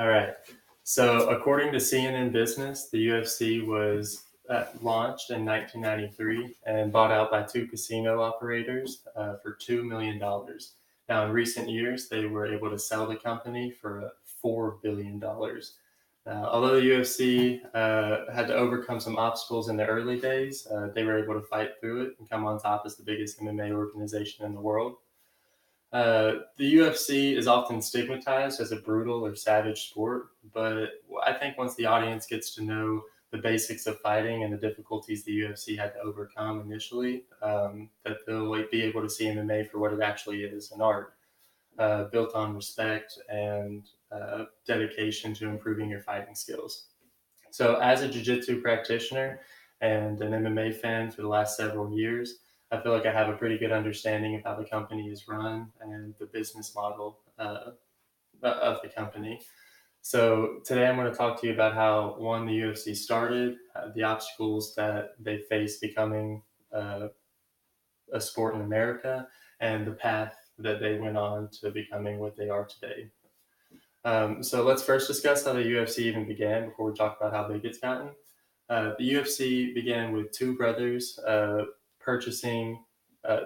All right. So, according to CNN Business, the UFC was launched in 1993 and bought out by two casino operators for $2 million. Now, in recent years, they were able to sell the company for $4 billion. Although the UFC had to overcome some obstacles in the early days, they were able to fight through it and come on top as the biggest MMA organization in the world. The UFC is often stigmatized as a brutal or savage sport, but I think once the audience gets to know the basics of fighting and the difficulties the UFC had to overcome initially, that they'll be able to see MMA for what it actually is, an art built on respect and dedication to improving your fighting skills. So, as a jiu-jitsu practitioner and an MMA fan for the last several years, I feel like I have a pretty good understanding of how the company is run and the business model of the company. So, today I'm going to talk to you about how, one, the UFC started, the obstacles that they faced becoming uh, a sport in America, and the path that they went on to becoming what they are today. So let's first discuss how the UFC even began before we talk about how big it's gotten. The UFC began with two brothers purchasing uh,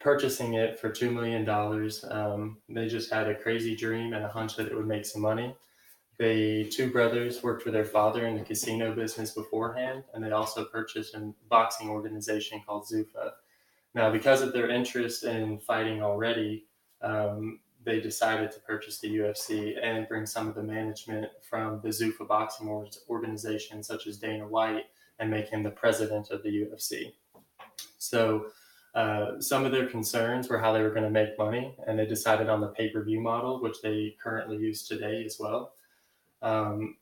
purchasing it for $2 million. They just had a crazy dream and a hunch that it would make some money. The two brothers worked with their father in the casino business beforehand, and they also purchased a boxing organization called Zuffa. Now, because of their interest in fighting already, they decided to purchase the UFC and bring some of the management from the Zuffa boxing organization, such as Dana White, and make him the president of the UFC. So, some of their concerns were how they were going to make money, and they decided on the pay per view model, which they currently use today as well. Um,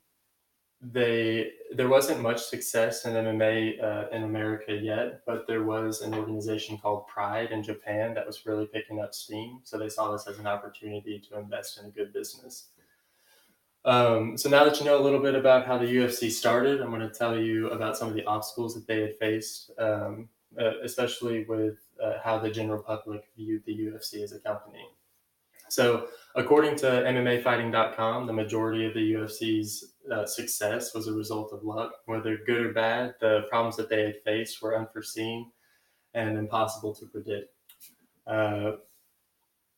there wasn't much success in MMA in America yet, but there was an organization called Pride in Japan that was really picking up steam. So they saw this as an opportunity to invest in a good business. So now that you know a little bit about how the UFC started, I'm going to tell you about some of the obstacles that they had faced, especially with how the general public viewed the UFC as a company. So, according to MMAfighting.com, the majority of the UFC's success was a result of luck. Whether good or bad, the problems that they had faced were unforeseen and impossible to predict. Uh,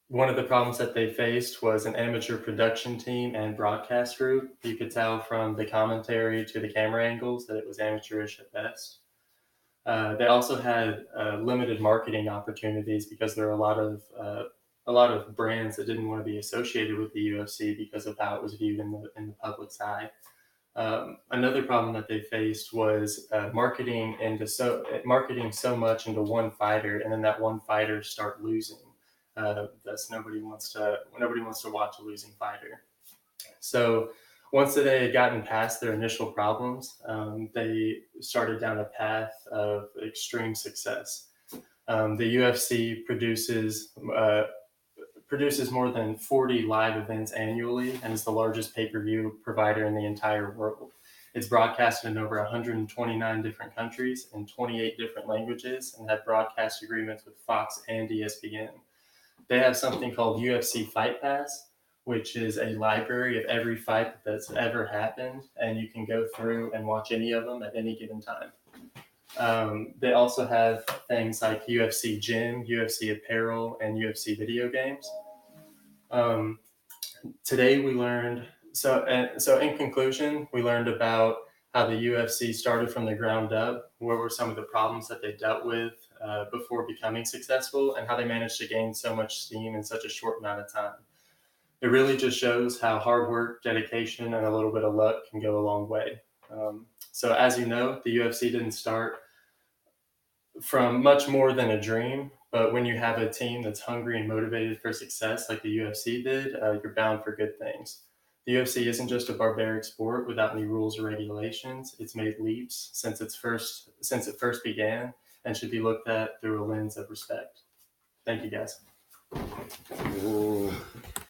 One of the problems that they faced was an amateur production team and broadcast group. You could tell from the commentary to the camera angles that it was amateurish at best. They also had limited marketing opportunities because there are a lot of brands that didn't want to be associated with the UFC because of how it was viewed in the public's eye. Another problem that they faced was marketing so much into one fighter, and then that one fighter start losing. Thus, nobody wants to watch a losing fighter. So once they had gotten past their initial problems, they started down a path of extreme success. The UFC produces more than 40 live events annually and is the largest pay-per-view provider in the entire world. It's broadcasted in over 129 different countries in 28 different languages and had broadcast agreements with Fox and ESPN. They have something called UFC Fight Pass, which is a library of every fight that's ever happened, and you can go through and watch any of them at any given time. They also have things like UFC Gym, UFC Apparel, and UFC video games. Um, Today we learned so in conclusion, we learned about how the UFC started from the ground up, what were some of the problems that they dealt with before becoming successful, and how they managed to gain so much steam in such a short amount of time. It really just shows how hard work, dedication, and a little bit of luck can go a long way. So, as you know, the UFC didn't start from much more than a dream, but when you have a team that's hungry and motivated for success, like the UFC did, you're bound for good things. The UFC isn't just a barbaric sport without any rules or regulations. It's made leaps since it first began, and should be looked at through a lens of respect. Thank you, guys. Ooh.